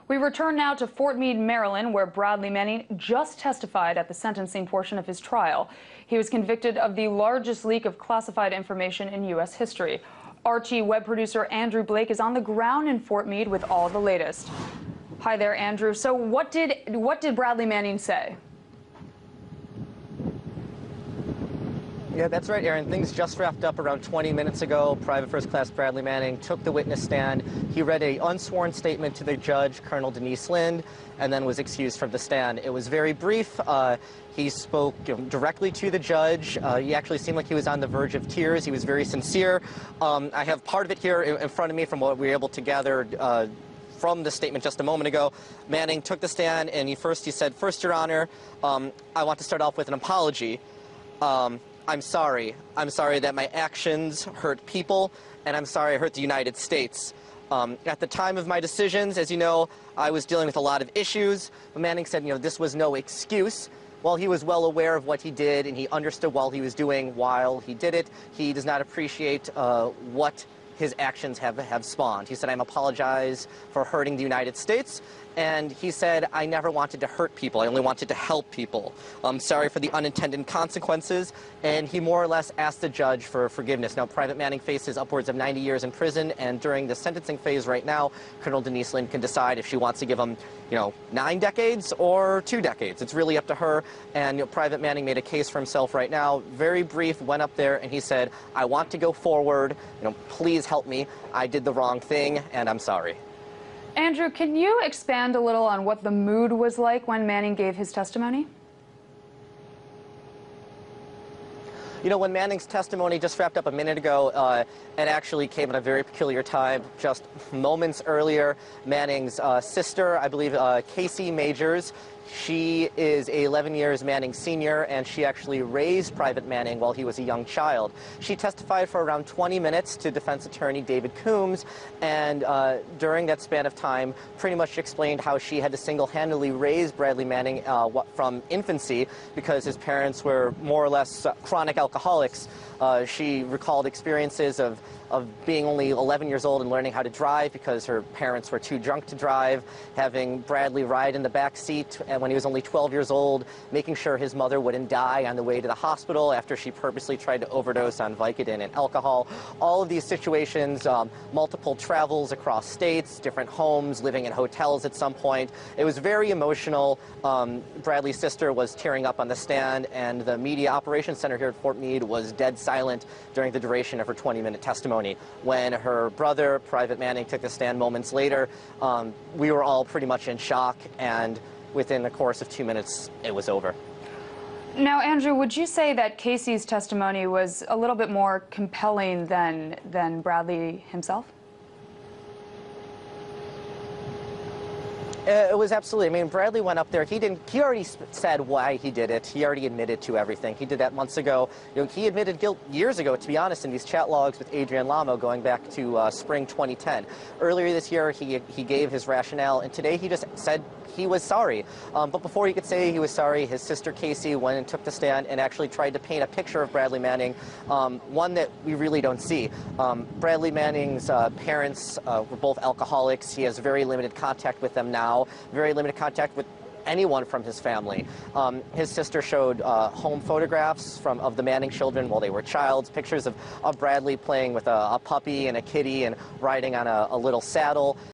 We return now to Fort Meade, Maryland, where Bradley Manning just testified at the sentencing portion of his trial. He was convicted of the largest leak of classified information in U.S. history. Archie web producer Andrew Blake is on the ground in Fort Meade with all the latest. Hi there, Andrew. So what did Bradley Manning say? Yeah, that's right, Aaron. Things just wrapped up around 20 minutes ago. Private First Class Bradley Manning took the witness stand. He read an unsworn statement to the judge, Colonel Denise Lind, and then was excused from the stand. It was very brief. He spoke directly to the judge. He actually seemed like he was on the verge of tears. He was very sincere. I have part of it here in front of me from what we were able to gather from the statement just a moment ago. Manning took the stand, and he said, "First, Your Honor, I want to start off with an apology. I'm sorry. I'm sorry that my actions hurt people, and I'm sorry I hurt the United States. At the time of my decisions, as you know, I was dealing with a lot of issues." But Manning said, this was no excuse. While he was well aware of what he did and he understood what he was doing while he did it, he does not appreciate what his actions have spawned. He said, "I apologize for hurting the United States." And he said, "I never wanted to hurt people. I only wanted to help people. I'm sorry for the unintended consequences." And he more or less asked the judge for forgiveness. Now, Private Manning faces upwards of 90 years in prison, and during the sentencing phase right now, Colonel Denise Lind can decide if she wants to give him, 9 decades or 2 decades. It's really up to her. And Private Manning made a case for himself right now. Very brief, went up there, and he said, "I want to go forward. Please help me. I did the wrong thing, and I'm sorry." Andrew, can you expand a little on what the mood was like when Manning gave his testimony? When Manning's testimony just wrapped up a minute ago, it actually came at a very peculiar time. Just moments earlier, Manning's sister, I believe Casey Majors, she is 11 years Manning's senior, and she actually raised Private Manning while he was a young child. She testified for around 20 minutes to defense attorney David Coombs, and during that span of time, pretty much explained how she had to single-handedly raise Bradley Manning from infancy because his parents were more or less chronic alcoholics. She recalled experiences of being only 11 years old and learning how to drive because her parents were too drunk to drive, having Bradley ride in the back seat when he was only 12 years old, making sure his mother wouldn't die on the way to the hospital after she purposely tried to overdose on Vicodin and alcohol. All of these situations, multiple travels across states, different homes, living in hotels at some point. It was very emotional. Bradley's sister was tearing up on the stand, and the Media Operations Center here at Fort Meade was dead silent during the duration of her 20-minute testimony. When her brother, Private Manning, took the stand moments later, we were all pretty much in shock, and within the course of 2 minutes, it was over. Now, Andrew, would you say that Casey's testimony was a little bit more compelling than Bradley himself? It was absolutely. Bradley went up there. He already said why he did it. He already admitted to everything. He did that months ago. He admitted guilt years ago, to be honest, in these chat logs with Adrian Lamo going back to spring 2010. Earlier this year, he gave his rationale, and today he just said he was sorry. But before he could say he was sorry, his sister Casey went and took the stand and actually tried to paint a picture of Bradley Manning, one that we really don't see. Bradley Manning's parents were both alcoholics. He has very limited contact with them now. Very limited contact with anyone from his family. His sister showed home photographs of the Manning children while they were childs, pictures of Bradley playing with a puppy and a kitty and riding on a little saddle.